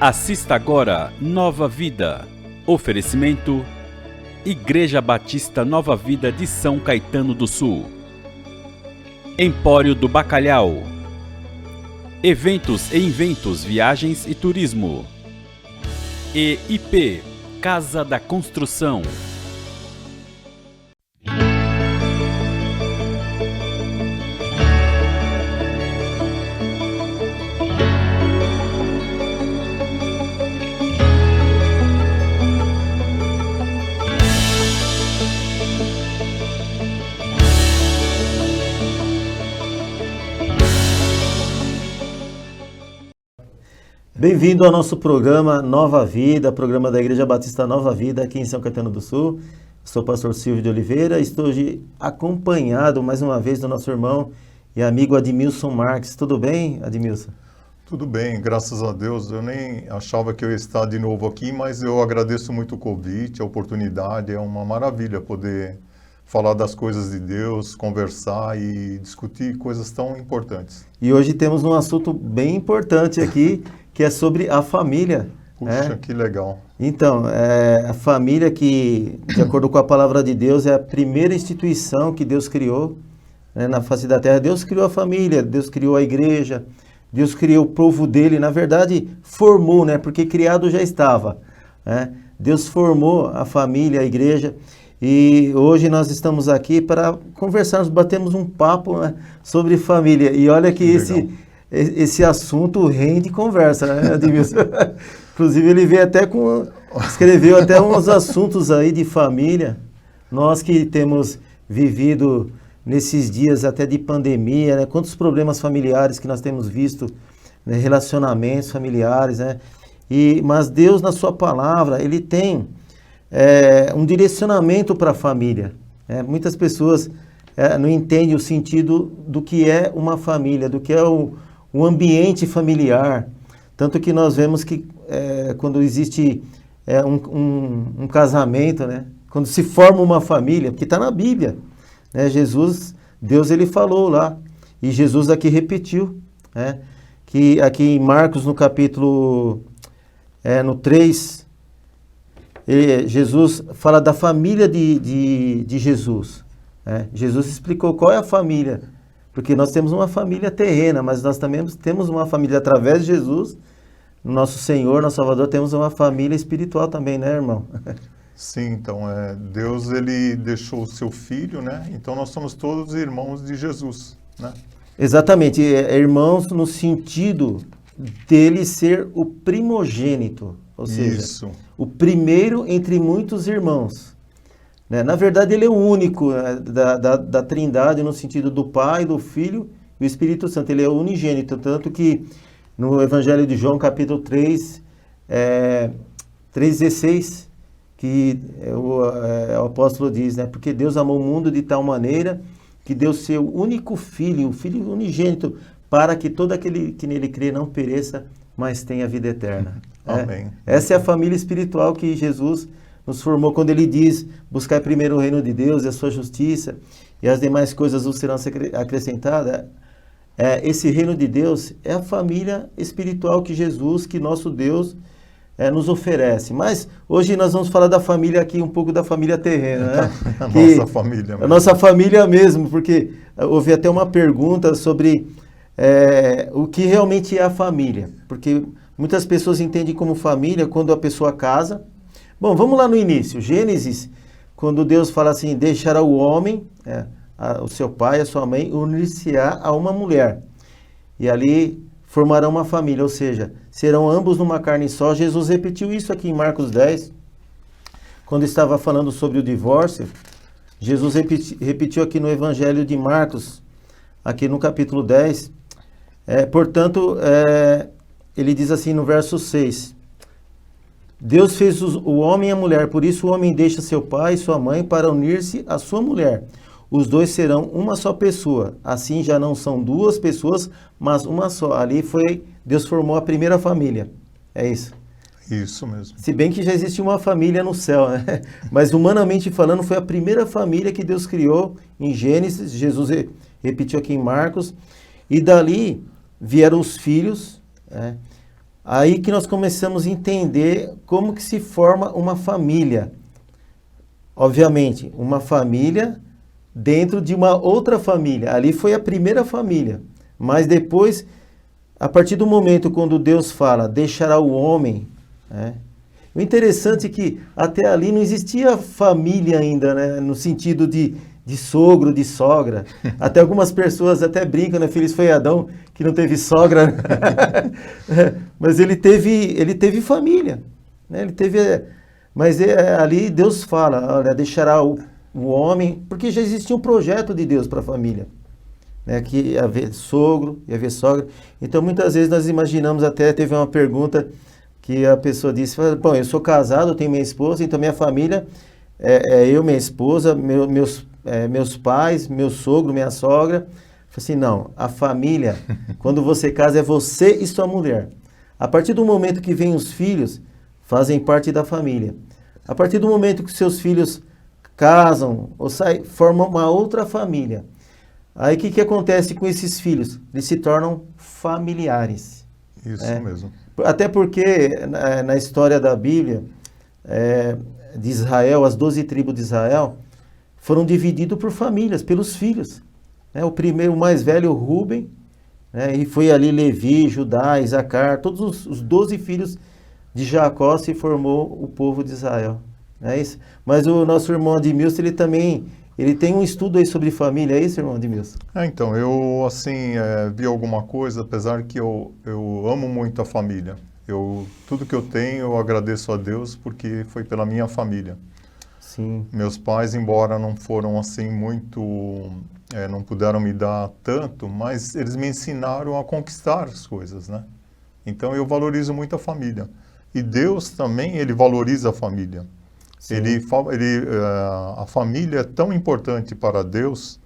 Assista agora Nova Vida. Oferecimento: Igreja Batista Nova Vida de São Caetano do Sul. Empório do Bacalhau. Eventos e Inventos, Viagens e Turismo. E IP, Casa da Construção. Bem-vindo ao nosso programa Nova Vida, programa da Igreja Batista Nova Vida, aqui em São Caetano do Sul. Sou o pastor Silvio de Oliveira, estou hoje acompanhado mais uma vez do nosso irmão e amigo Admilson Marques. Tudo bem, Admilson? Tudo bem, graças a Deus. Eu nem achava que eu ia estar de novo aqui, mas eu agradeço muito o convite, a oportunidade. É uma maravilha poder falar das coisas de Deus, conversar e discutir coisas tão importantes. E hoje temos um assunto bem importante aqui, que é sobre a família. Puxa, que legal. Então, a família que, de acordo com a palavra de Deus, é a primeira instituição que Deus criou, né, na face da terra. Deus criou a família, Deus criou a igreja, Deus criou o povo dele. Na verdade, formou, né, porque criado já estava, né? Deus formou a família, a igreja. E hoje nós estamos aqui para conversarmos, batemos um papo, né, sobre família. E olha que esse assunto rende conversa, né, Admilson? Inclusive ele veio até escreveu até uns assuntos aí de família. Nós que temos vivido nesses dias até de pandemia, né? Quantos problemas familiares que nós temos visto, né? Relacionamentos familiares, né? Mas Deus, na sua palavra, Ele tem um direcionamento para a família. Muitas pessoas não entendem o sentido do que é uma família, do que é o ambiente familiar. Tanto que nós vemos que quando existe um casamento, né? Quando se forma uma família, porque está na Bíblia, né? Deus ele falou lá, e Jesus aqui repetiu, né? Que aqui em Marcos, no capítulo no 3, Jesus fala da família de Jesus. Jesus explicou qual é a família, porque nós temos uma família terrena, mas nós também temos uma família através de Jesus, nosso Senhor, nosso Salvador, temos uma família espiritual também, né, irmão? Sim, então Deus ele deixou o seu Filho, né? Então nós somos todos irmãos de Jesus, né? Exatamente, irmãos no sentido dele ser o primogênito, ou seja, o primeiro entre muitos irmãos. Na verdade, ele é o único, né, da Trindade, no sentido do Pai, do Filho e do Espírito Santo. Ele é o unigênito, tanto que no Evangelho de João, capítulo 3, 3,16, que o apóstolo diz, né? Porque Deus amou o mundo de tal maneira que deu seu único Filho, o Filho unigênito, para que todo aquele que nele crê não pereça, mas tenha vida eterna. Amém. Essa é a família espiritual que Jesus nos formou quando ele diz: buscar primeiro o reino de Deus e a sua justiça, e as demais coisas vos serão acrescentadas. Esse reino de Deus é a família espiritual que Jesus, que nosso Deus nos oferece. Mas hoje nós vamos falar da família aqui, um pouco da família terrena, né? Nossa família mesmo. A nossa família mesmo, porque houve até uma pergunta sobre o que realmente é a família. Porque muitas pessoas entendem como família quando a pessoa casa. Bom, vamos lá no início. Gênesis, quando Deus fala assim: deixará o homem, o seu pai, a sua mãe, unir-se-á a uma mulher. E ali formarão uma família, ou seja, serão ambos numa carne só. Jesus repetiu isso aqui em Marcos 10, quando estava falando sobre o divórcio. Jesus repetiu aqui no Evangelho de Marcos, aqui no capítulo 10. Portanto, ele diz assim no verso 6: Deus fez o homem e a mulher, por isso o homem deixa seu pai e sua mãe para unir-se à sua mulher. Os dois serão uma só pessoa. Assim já não são duas pessoas, mas uma só. Ali Deus formou a primeira família. É isso. Isso mesmo. Se bem que já existe uma família no céu, né? Mas humanamente falando, foi a primeira família que Deus criou em Gênesis. Jesus repetiu aqui em Marcos. E dali vieram os filhos, né? Aí que nós começamos a entender como que se forma uma família. Obviamente, uma família dentro de uma outra família. Ali foi a primeira família. Mas depois, a partir do momento quando Deus fala, deixará o homem, né? O interessante é que até ali não existia família ainda, né? No sentido de sogro, de sogra. Até algumas pessoas até brincam, né? Feliz foi Adão, que não teve sogra. Mas ele teve família, né? Ele teve... Mas ali Deus fala, olha, deixará o homem... Porque já existia um projeto de Deus para a família, né? Que ia haver sogro, ia haver sogra. Então, muitas vezes nós imaginamos até... Teve uma pergunta que a pessoa disse, bom, eu sou casado, eu tenho minha esposa, então minha família é eu, minha esposa, meus pais, meu sogro, minha sogra. Eu falei assim, não, a família, quando você casa, é você e sua mulher. A partir do momento que vem os filhos, fazem parte da família. A partir do momento que seus filhos casam ou saem, formam uma outra família. Aí o que acontece com esses filhos? Eles se tornam familiares. Isso mesmo. Até porque na história da Bíblia, de Israel, as 12 tribos de Israel, foram divididos por famílias, pelos filhos. O primeiro, o mais velho, Rúben, e foi ali Levi, Judá, Isacar, todos os 12 filhos de Jacó se formou o povo de Israel. É isso. Mas o nosso irmão Admilson, ele tem um estudo aí sobre família, é isso, irmão Admilson? Então, eu, assim, vi alguma coisa, apesar que eu amo muito a família. Tudo que eu tenho, eu agradeço a Deus, porque foi pela minha família. Sim. Meus pais, embora não foram, assim, muito... não puderam me dar tanto, mas eles me ensinaram a conquistar as coisas, né? Então, eu valorizo muito a família. E Deus também, ele valoriza a família. A família é tão importante para Deus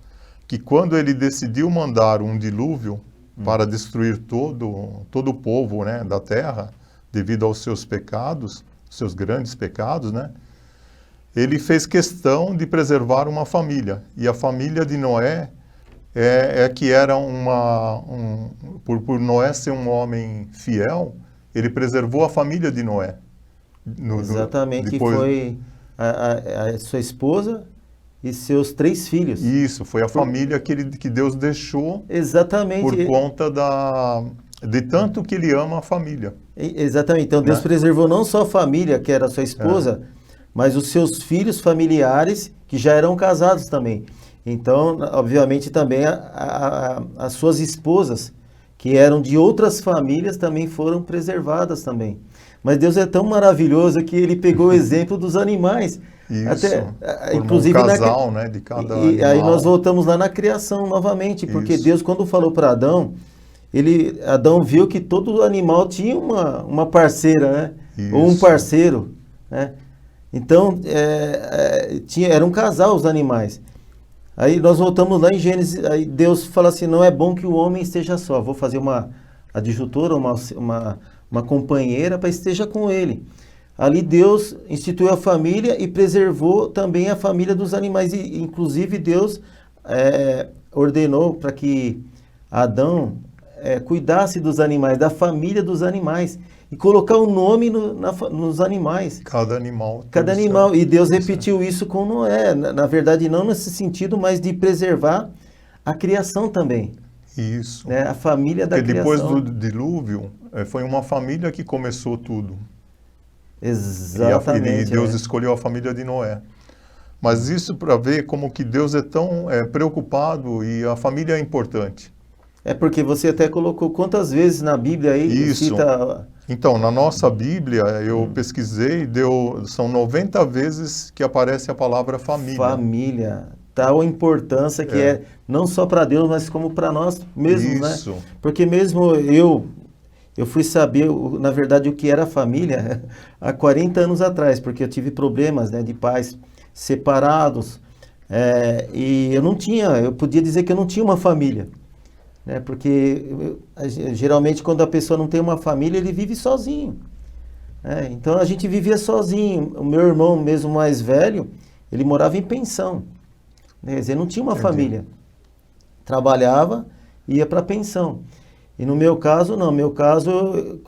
que quando ele decidiu mandar um dilúvio para destruir todo o povo, né, da terra, devido aos seus pecados, seus grandes pecados, né, ele fez questão de preservar uma família. E a família de Noé que era por Noé ser um homem fiel, ele preservou a família de Noé. Exatamente, depois... foi a sua esposa e seus 3 filhos. Isso, foi a família que Deus deixou. Exatamente. Por conta de tanto que ele ama a família. Exatamente, então Deus preservou não só a família, que era a sua esposa, mas os seus filhos familiares, que já eram casados também. Então, obviamente, também as suas esposas, que eram de outras famílias, também foram preservadas também. Mas Deus é tão maravilhoso que ele pegou o exemplo dos animais. Isso, inclusive um casal, né, de cada animal. Aí nós voltamos lá na criação novamente, porque isso. Deus, quando falou para Adão, Adão viu que todo animal tinha uma parceira, né? Isso. Ou um parceiro, né? Então, era um casal os animais. Aí nós voltamos lá em Gênesis, aí Deus fala assim, não é bom que o homem esteja só, vou fazer uma adjutora, uma companheira para esteja com ele. Ali Deus instituiu a família e preservou também a família dos animais. E, inclusive Deus ordenou para que Adão cuidasse dos animais, da família dos animais. E colocar o nome nos animais. Cada animal. Cada animal. E Deus repetiu isso com Noé. Na verdade, não nesse sentido, mas de preservar a criação também. Isso. A família da criação. Depois do dilúvio, foi uma família que começou tudo. Exatamente. E Deus escolheu a família de Noé. Mas isso para ver como que Deus é tão preocupado e a família é importante. Porque você até colocou quantas vezes na Bíblia aí cita... Então, na nossa Bíblia, eu pesquisei, são 90 vezes que aparece a palavra família. Família. Tal importância que é não só para Deus, mas como para nós mesmos, isso. Né? Porque mesmo eu fui saber, na verdade, o que era família há 40 anos atrás, porque eu tive problemas, né, de pais separados, e eu podia dizer que eu não tinha uma família. Porque geralmente quando a pessoa não tem uma família, ele vive sozinho. Então a gente vivia sozinho. O meu irmão, mesmo mais velho, ele morava em pensão. Quer dizer, não tinha uma família. Trabalhava, ia para a pensão. E no meu caso, não. No meu caso,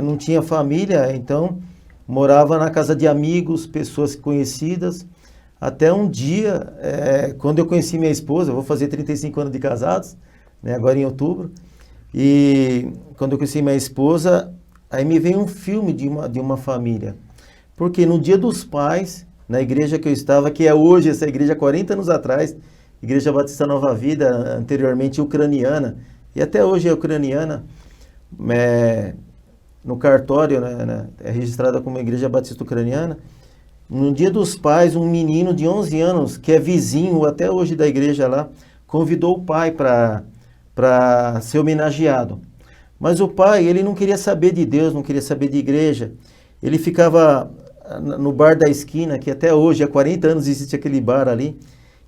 não tinha família, então morava na casa de amigos, pessoas conhecidas. Até um dia, quando eu conheci minha esposa, eu vou fazer 35 anos de casados, né, agora em outubro. E quando eu conheci minha esposa, aí me veio um filme de uma família. Porque no Dia dos Pais, na igreja que eu estava, que é hoje essa igreja, 40 anos atrás, Igreja Batista Nova Vida, anteriormente ucraniana, e até hoje é ucraniana, no cartório, né, é registrada como Igreja Batista Ucraniana. No Dia dos Pais, um menino de 11 anos, que é vizinho até hoje da igreja lá, convidou o pai para ser homenageado. Mas o pai, ele não queria saber de Deus, não queria saber de igreja. Ele ficava no bar da esquina, que até hoje, há 40 anos existe aquele bar ali.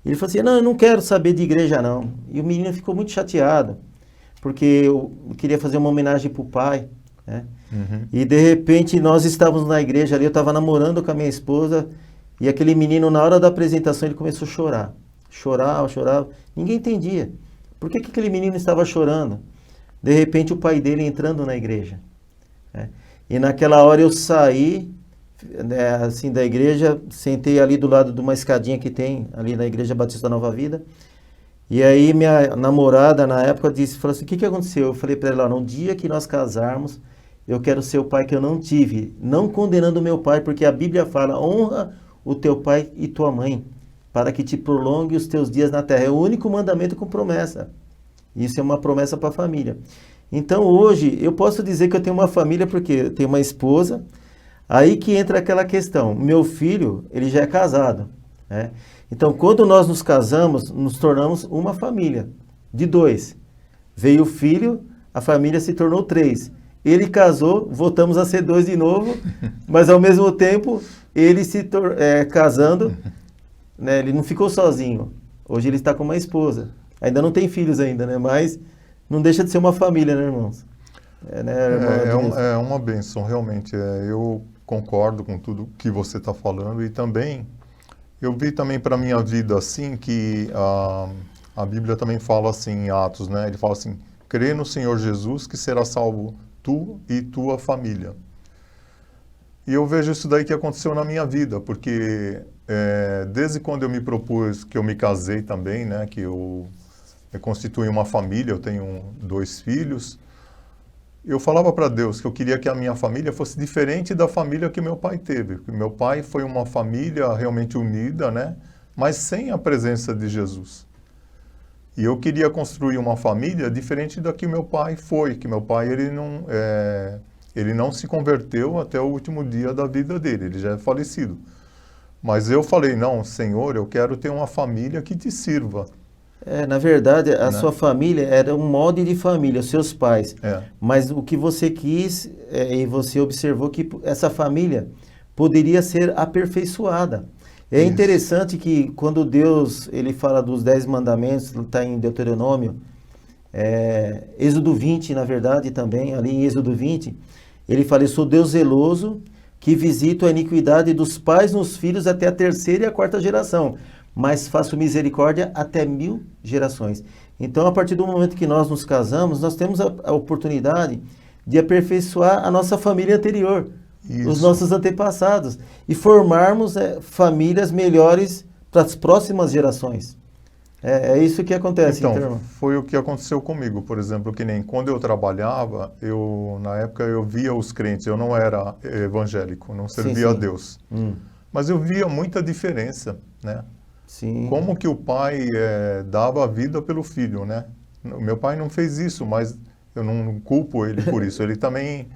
Ele falou assim, não, eu não quero saber de igreja não. E o menino ficou muito chateado, porque eu queria fazer uma homenagem para o pai, né? Uhum. E de repente nós estávamos na igreja ali, eu estava namorando com a minha esposa, e aquele menino, na hora da apresentação, ele começou a chorar. Chorava. Ninguém entendia. Por que aquele menino estava chorando? De repente o pai dele entrando na igreja, né? E naquela hora eu saí, né, assim, da igreja, sentei ali do lado de uma escadinha que tem ali na Igreja Batista Nova Vida. E aí minha namorada na época falou assim, o que aconteceu? Eu falei para ela, no dia que nós casarmos, eu quero ser o pai que eu não tive, não condenando o meu pai, porque a Bíblia fala, honra o teu pai e tua mãe, para que te prolongue os teus dias na terra. É o único mandamento com promessa. Isso é uma promessa para a família. Então hoje eu posso dizer que eu tenho uma família porque eu tenho uma esposa. Aí que entra aquela questão, meu filho, ele já é casado, né? Então, quando nós nos casamos, nos tornamos uma família, de 2. Veio o filho, a família se tornou 3. Ele casou, voltamos a ser 2 de novo, mas ao mesmo tempo, ele casando, né, ele não ficou sozinho. Hoje ele está com uma esposa. Ainda não tem filhos ainda, né? Mas não deixa de ser uma família, né, irmãos? É uma bênção, realmente. Eu concordo com tudo que você está falando e também eu vi também para a minha vida assim que a Bíblia também fala assim em Atos, né? Ele fala assim, crê no Senhor Jesus que será salvo tu e tua família. E eu vejo isso daí que aconteceu na minha vida, porque desde quando eu me propus, que eu me casei também, né? Que eu constituí uma família, eu tenho 2 filhos. Eu falava para Deus que eu queria que a minha família fosse diferente da família que meu pai teve. Meu pai foi uma família realmente unida, né? Mas sem a presença de Jesus. E eu queria construir uma família diferente da que meu pai foi, que meu pai ele não se converteu até o último dia da vida dele, ele já é falecido. Mas eu falei, não, Senhor, eu quero ter uma família que te sirva. Na verdade, a sua família era um molde de família, os seus pais. Mas o que você quis, e você observou que essa família poderia ser aperfeiçoada. É Isso. Interessante que quando Deus ele fala dos 10 mandamentos, está em Deuteronômio, Êxodo 20, na verdade, também, ali em Êxodo 20, ele fala, eu sou Deus zeloso, que visito a iniquidade dos pais nos filhos até a 3ª e a 4ª geração. Mas faço misericórdia até 1000 gerações. Então, a partir do momento que nós nos casamos, nós temos a oportunidade de aperfeiçoar a nossa família anterior, Isso. os nossos antepassados, e formarmos famílias melhores para as próximas gerações. É isso que acontece. Então, foi o que aconteceu comigo, por exemplo, que nem quando eu trabalhava, na época eu via os crentes, eu não era evangélico, não servia a Deus, mas eu via muita diferença, né? Sim. Como que o pai dava a vida pelo filho, né? Meu pai não fez isso, mas eu não culpo ele por isso. Ele também,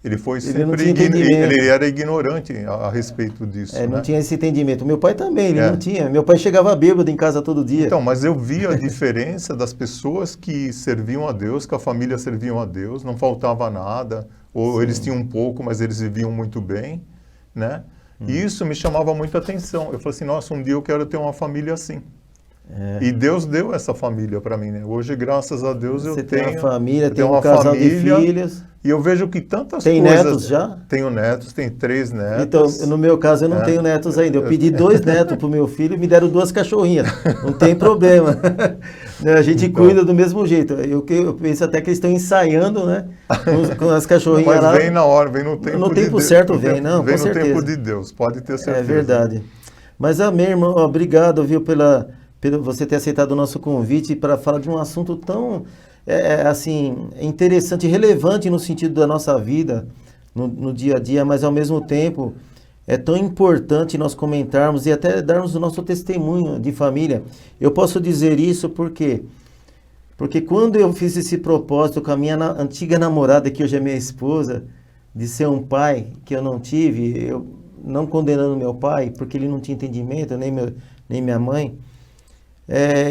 ele era ignorante a respeito disso. Não né? tinha esse entendimento. Meu pai também, ele não tinha. Meu pai chegava bêbado em casa todo dia. Então, mas eu via a diferença das pessoas que serviam a Deus, que a família serviam a Deus, não faltava nada, ou eles tinham um pouco, mas eles viviam muito bem, né? E isso me chamava muita atenção. Eu falei assim, nossa, um dia eu quero ter uma família assim. E Deus deu essa família para mim, né? Hoje, graças a Deus, eu tenho uma família, tem um casal de filhos. E eu vejo que tantas coisas... Tem netos já? Tenho netos, tenho 3 netos. Então, no meu caso, eu não tenho netos ainda. Eu pedi 2 netos para o meu filho e me deram 2 cachorrinhas. Não tem problema. A gente Então. cuida do mesmo jeito. Eu penso até que eles estão ensaiando, né? Com as cachorrinhas Mas lá. vem na hora, vem no tempo No de tempo Deus. certo No vem, tempo- não, Vem com no tempo certeza. de Deus, pode ter certeza. É verdade. Mas amém, irmão. Obrigado, viu, pela você ter aceitado o nosso convite para falar de um assunto tão assim, interessante, relevante no sentido da nossa vida, no dia a dia, mas ao mesmo tempo é tão importante nós comentarmos e até darmos o nosso testemunho de família. Eu posso dizer isso porque quando eu fiz esse propósito com a minha antiga namorada, que hoje é minha esposa, de ser um pai que eu não tive, eu não condenando meu pai, porque ele não tinha entendimento, nem minha mãe,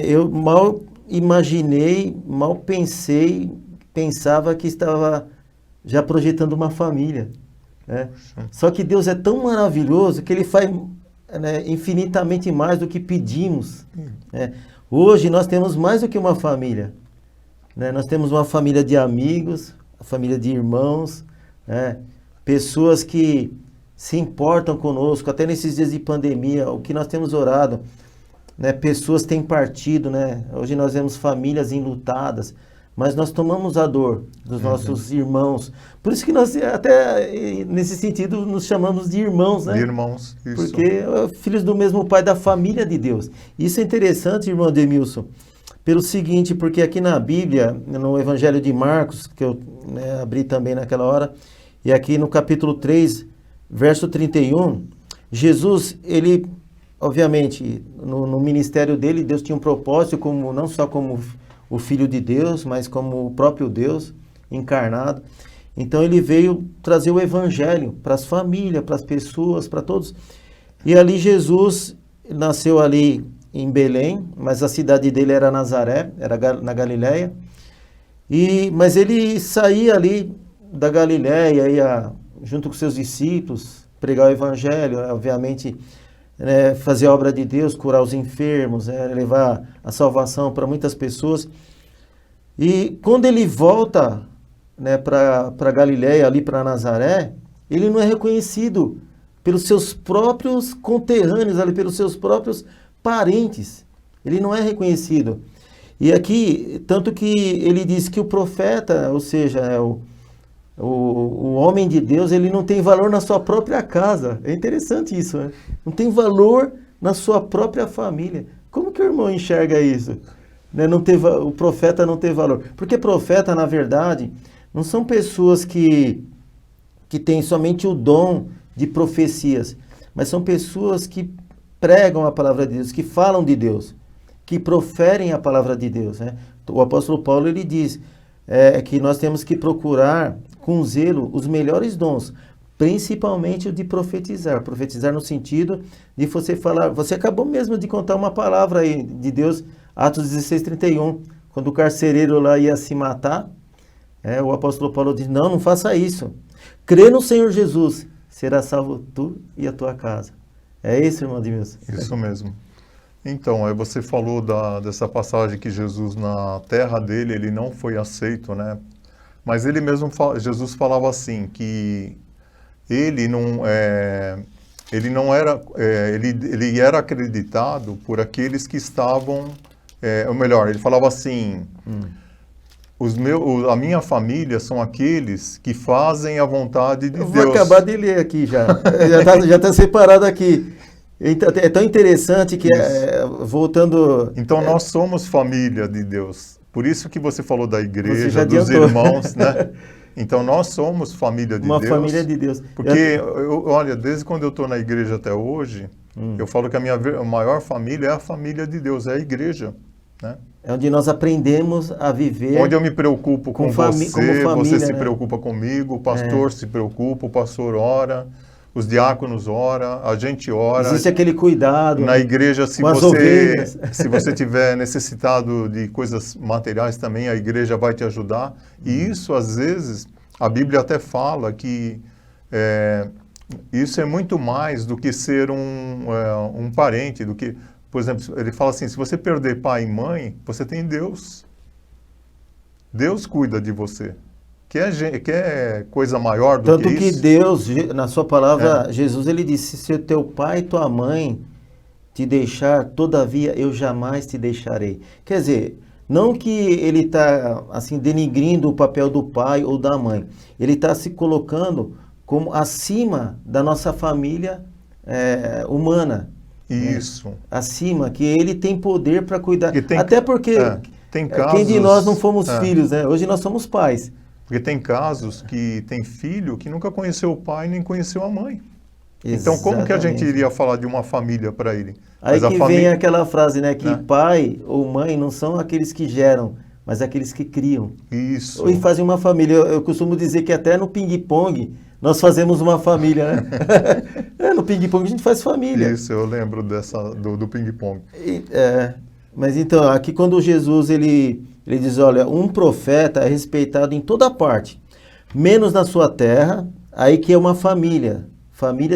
eu mal imaginei, mal pensava que estava já projetando uma família, né? Só que Deus é tão maravilhoso que Ele faz, né, infinitamente mais do que pedimos, né? Hoje nós temos mais do que uma família, né? Nós temos uma família de amigos, uma família de irmãos, né? Pessoas que se importam conosco, até nesses dias de pandemia, o que nós temos orado, né? Pessoas têm partido, né? Hoje nós vemos famílias enlutadas, mas nós tomamos a dor dos nossos irmãos. Por isso que nós até nesse sentido nos chamamos de irmãos, né? De irmãos, isso. Porque filhos do mesmo pai, da família de Deus. Isso é interessante, irmão Ademilson, pelo seguinte, porque aqui na Bíblia, no Evangelho de Marcos, que eu, né, abri também naquela hora, e aqui no capítulo 3, verso 31, Jesus, ele, obviamente, no ministério dele, Deus tinha um propósito, não só como o Filho de Deus, mas como o próprio Deus encarnado. Então ele veio trazer o Evangelho para as famílias, para as pessoas, para todos. E ali Jesus nasceu ali em Belém, mas a cidade dele era Nazaré, era na Galileia. Mas ele saía ali da Galileia, ia junto com seus discípulos, pregar o Evangelho, obviamente, fazer a obra de Deus, curar os enfermos, levar a salvação para muitas pessoas. E quando ele volta, né, para Galileia, ali para Nazaré, ele não é reconhecido pelos seus próprios conterrâneos, ali, pelos seus próprios parentes. Ele não é reconhecido. E aqui, tanto que ele diz que o profeta, ou seja, o homem de Deus, ele não tem valor na sua própria casa. É interessante isso, né? Não tem valor na sua própria família. Como que o irmão enxerga isso? Né? O profeta não tem valor. Porque profeta, na verdade, não são pessoas que têm somente o dom de profecias, mas são pessoas que pregam a palavra de Deus, que falam de Deus, que proferem a palavra de Deus, né? O apóstolo Paulo, ele diz que nós temos que procurar com zelo os melhores dons, principalmente o de profetizar. Profetizar no sentido de você falar. Você acabou mesmo de contar uma palavra aí de Deus, Atos 16:31, quando o carcereiro lá ia se matar, o apóstolo Paulo diz, não faça isso. Crê no Senhor Jesus, será salvo tu e a tua casa. É isso, irmão Ademilson? Isso mesmo. Então, você falou dessa passagem que Jesus, na terra dele, ele não foi aceito, né? Mas ele mesmo, Jesus falava assim, que ele não era, ele era acreditado por aqueles que estavam, ou melhor, ele falava assim, a minha família são aqueles que fazem a vontade de Deus. Eu vou acabar de ler aqui já, já está separado aqui. É tão interessante que, voltando... Então, nós somos família de Deus. Por isso que você falou da igreja, dos irmãos, né? Então, nós somos família de Deus. Uma família de Deus. Porque, olha, desde quando eu estou na igreja até hoje, eu falo que a minha maior família é a família de Deus, é a igreja, né? É onde nós aprendemos a viver. Onde eu me preocupo com você, família, você se né? preocupa comigo, o pastor se preocupa, o pastor ora, os diáconos ora, a gente ora. Existe aquele cuidado. Na igreja, se você tiver necessitado de coisas materiais também, a igreja vai te ajudar. E isso, às vezes, a Bíblia até fala que isso é muito mais do que ser um parente, do que... Por exemplo, ele fala assim, se você perder pai e mãe, você tem Deus. Deus cuida de você. Quer coisa maior do Tanto que isso? Tanto que Deus, na sua palavra, Jesus, ele disse, se teu pai e tua mãe te deixar, todavia eu jamais te deixarei. Quer dizer, Não que ele está assim denigrindo o papel do pai ou da mãe. Ele está se colocando como acima da nossa família humana. Isso. Acima, que ele tem poder para cuidar. Porque Até porque tem casos, quem de nós não fomos filhos, né? Hoje nós somos pais. Porque tem casos que tem filho que nunca conheceu o pai nem conheceu a mãe. Então, como que a gente iria falar de uma família para ele? Aí que vem aquela frase, né? Que pai ou mãe não são aqueles que geram, mas aqueles que criam. Isso. E fazem uma família. Eu costumo dizer que até no ping-pong nós fazemos uma família, né? No ping-pong a gente faz família. Isso, eu lembro do ping-pong. Mas então, aqui quando Jesus ele diz, olha, um profeta é respeitado em toda parte, menos na sua terra, aí que é uma família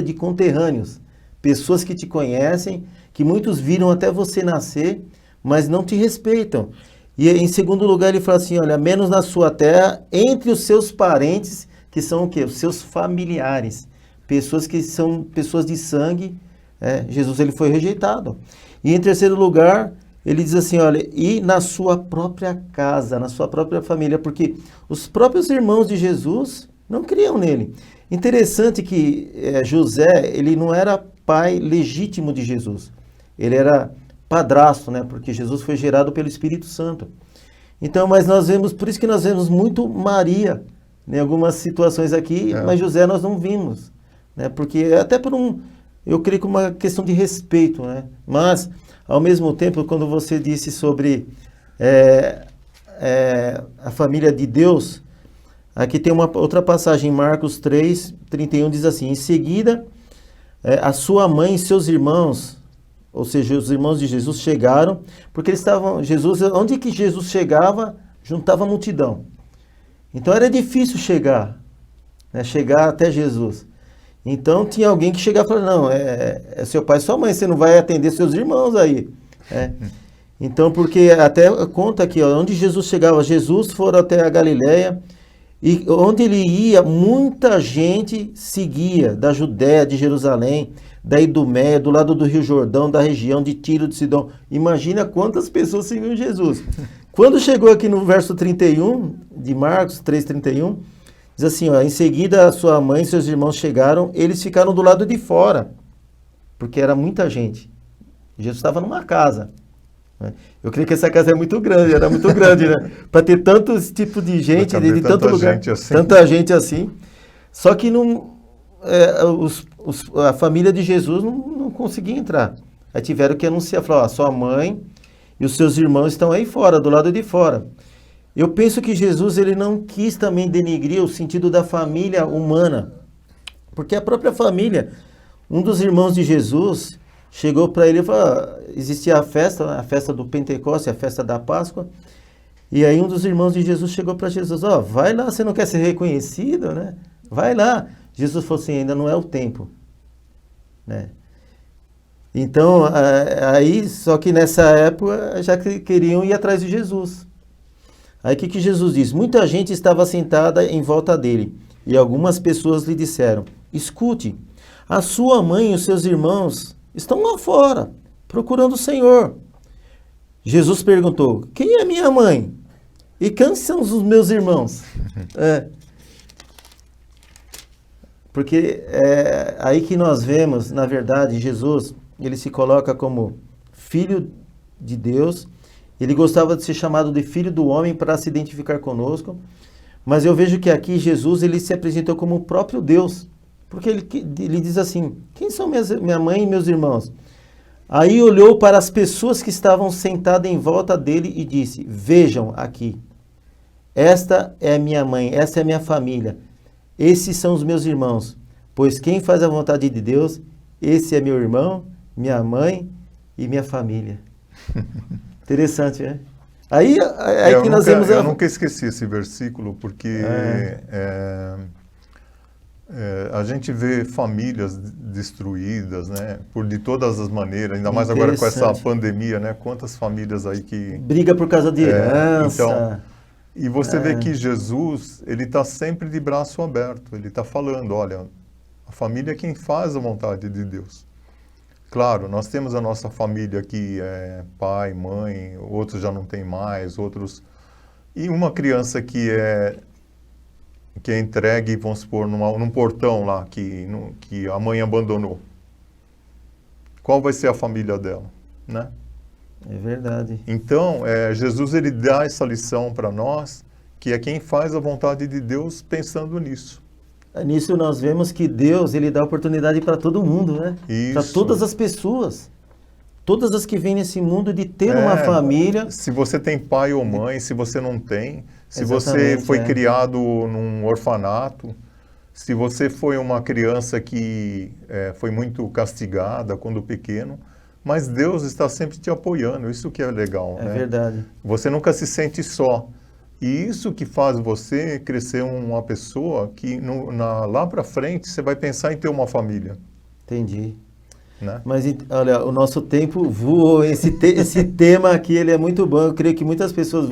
de conterrâneos, pessoas que te conhecem, que muitos viram até você nascer, mas não te respeitam. E em segundo lugar ele fala assim, olha, menos na sua terra, entre os seus parentes, que são o quê? Os seus familiares, pessoas que são pessoas de sangue. Jesus ele foi rejeitado. E em terceiro lugar, ele diz assim, olha, e na sua própria casa, na sua própria família, porque os próprios irmãos de Jesus não criam nele. Interessante que José, ele não era pai legítimo de Jesus. Ele era padrasto, né? Porque Jesus foi gerado pelo Espírito Santo. Então, mas nós vemos, por isso que nós vemos muito Maria em algumas situações aqui, mas José nós não vimos, né? Porque até eu creio que uma questão de respeito, né? Mas, ao mesmo tempo, quando você disse sobre a família de Deus, aqui tem uma outra passagem, Marcos 3:31, diz assim, em seguida, a sua mãe e seus irmãos, ou seja, os irmãos de Jesus chegaram, porque eles estavam, onde que Jesus chegava, juntava a multidão. Então era difícil chegar, né, chegar até Jesus. Então tinha alguém que chegava e falava, não, é seu pai e sua mãe, você não vai atender seus irmãos aí. Então, porque até conta aqui, ó, onde Jesus chegava, Jesus foi até a Galileia, e onde ele ia, muita gente seguia, da Judéia, de Jerusalém, da Idumeia, do lado do Rio Jordão, da região de Tiro de Sidom. Imagina quantas pessoas seguiam Jesus. Quando chegou aqui no verso 31, de Marcos 3:31, diz assim, ó, em seguida a sua mãe e seus irmãos chegaram, eles ficaram do lado de fora, porque era muita gente. Jesus estava numa casa. Eu creio que essa casa é muito grande, era muito grande, né? Para ter tantos tipos de gente, de tanto lugar, tanta gente assim. Só que a família de Jesus não conseguia entrar. Aí tiveram que anunciar, falaram, sua mãe e os seus irmãos estão aí fora, do lado de fora. Eu penso que Jesus ele não quis também denigrir o sentido da família humana, porque a própria família, um dos irmãos de Jesus chegou para ele e falou, existia a festa do Pentecostes, a festa da Páscoa, e aí um dos irmãos de Jesus chegou para Jesus, vai lá, você não quer ser reconhecido, né? Vai lá. Jesus falou assim, ainda não é o tempo, né? Então, aí, só que nessa época já queriam ir atrás de Jesus. Aí o que Jesus diz? Muita gente estava sentada em volta dele, e algumas pessoas lhe disseram, escute, a sua mãe e os seus irmãos estão lá fora, procurando o Senhor. Jesus perguntou, quem é minha mãe? E quem são os meus irmãos? Porque é aí que nós vemos, na verdade, Jesus, ele se coloca como filho de Deus, ele gostava de ser chamado de filho do homem para se identificar conosco, mas eu vejo que aqui Jesus, ele se apresentou como o próprio Deus, porque ele diz assim, quem são minha mãe e meus irmãos? Aí olhou para as pessoas que estavam sentadas em volta dele e disse, vejam aqui, esta é a minha mãe, esta é a minha família, esses são os meus irmãos, pois quem faz a vontade de Deus, esse é meu irmão, minha mãe e minha família. Interessante, né? Aí que nós vemos... Eu nunca esqueci esse versículo, porque a gente vê famílias destruídas, né? De todas as maneiras, ainda mais agora com essa pandemia, né? Quantas famílias aí que... Briga por causa de herança. Então, e você vê que Jesus, ele está sempre de braço aberto. Ele está falando, olha, a família é quem faz a vontade de Deus. Claro, nós temos a nossa família que é pai, mãe, outros já não tem mais, outros... E uma criança que é entregue, vamos supor, num portão lá, que a mãe abandonou. Qual vai ser a família dela, né? É verdade. Então, Jesus ele dá essa lição para nós, que é quem faz a vontade de Deus pensando nisso. Nisso nós vemos que Deus, ele dá oportunidade para todo mundo, né? Para Isso. todas as pessoas. Todas as que vêm nesse mundo de ter uma família. Se você tem pai ou mãe, se você não tem, se Exatamente, você foi criado num orfanato, se você foi uma criança que foi muito castigada quando pequeno, mas Deus está sempre te apoiando, isso que é legal, É né? verdade. Você nunca se sente só. E isso que faz você crescer uma pessoa que lá para frente você vai pensar em ter uma família. Entendi. Né? Mas, olha, o nosso tempo voou. Esse tema aqui, ele é muito bom. Eu creio que muitas pessoas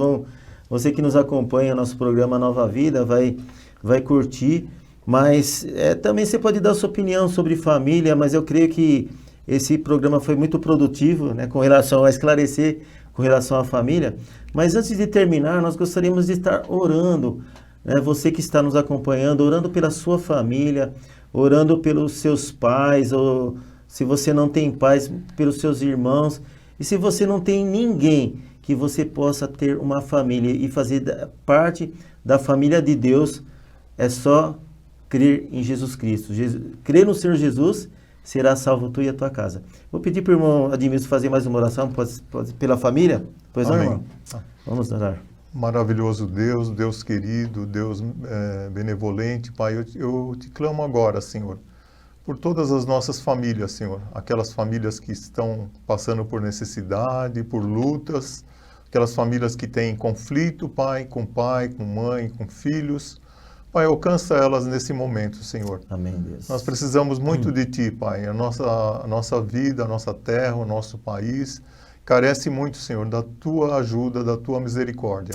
você que nos acompanha, nosso programa Nova Vida, vai curtir. Mas também você pode dar sua opinião sobre família, mas eu creio que esse programa foi muito produtivo, né, com relação a esclarecer com relação à família. Mas antes de terminar, nós gostaríamos de estar orando, né, você que está nos acompanhando, orando pela sua família, orando pelos seus pais, ou se você não tem pais, pelos seus irmãos. E se você não tem ninguém que você possa ter uma família e fazer parte da família de Deus, é só crer em Jesus Cristo. Crer no Senhor Jesus, será salvo tu e a tua casa. Vou pedir para o irmão Admilson fazer mais uma oração pela família. Pois não, irmão? Vamos orar. Maravilhoso Deus, Deus querido, Deus benevolente, Pai, eu te clamo agora, Senhor, por todas as nossas famílias, Senhor, aquelas famílias que estão passando por necessidade, por lutas, aquelas famílias que têm conflito, Pai, com mãe, com filhos. Pai, alcança elas nesse momento, Senhor. Amém, Deus. Nós precisamos muito de Ti, Pai. A nossa vida, a nossa terra, o nosso país carece muito, Senhor, da Tua ajuda, da Tua misericórdia.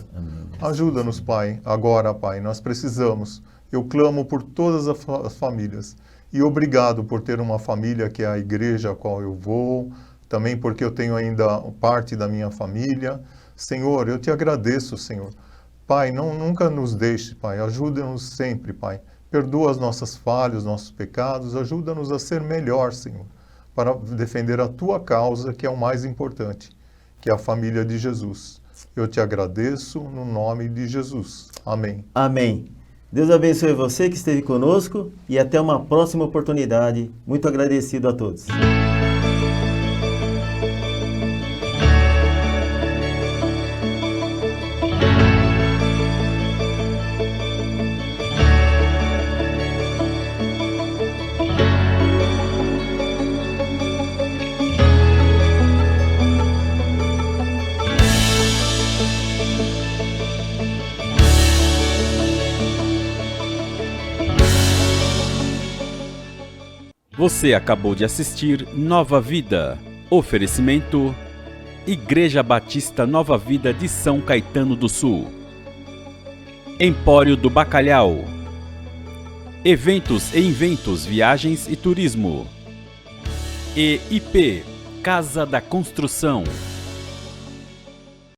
Ajuda-nos, Pai, agora, Pai. Nós precisamos. Eu clamo por todas as famílias. E obrigado por ter uma família que é a igreja a qual eu vou, também porque eu tenho ainda parte da minha família. Senhor, eu te agradeço, Senhor. Pai, nunca nos deixe, Pai, ajuda-nos sempre, Pai. Perdoa as nossas falhas, nossos pecados, ajuda-nos a ser melhor, Senhor, para defender a Tua causa, que é o mais importante, que é a família de Jesus. Eu te agradeço no nome de Jesus. Amém. Amém. Deus abençoe você que esteve conosco e até uma próxima oportunidade. Muito agradecido a todos. Você acabou de assistir Nova Vida. Oferecimento: Igreja Batista Nova Vida de São Caetano do Sul. Empório do Bacalhau. Eventos e Inventos, Viagens e Turismo. EIP, Casa da Construção.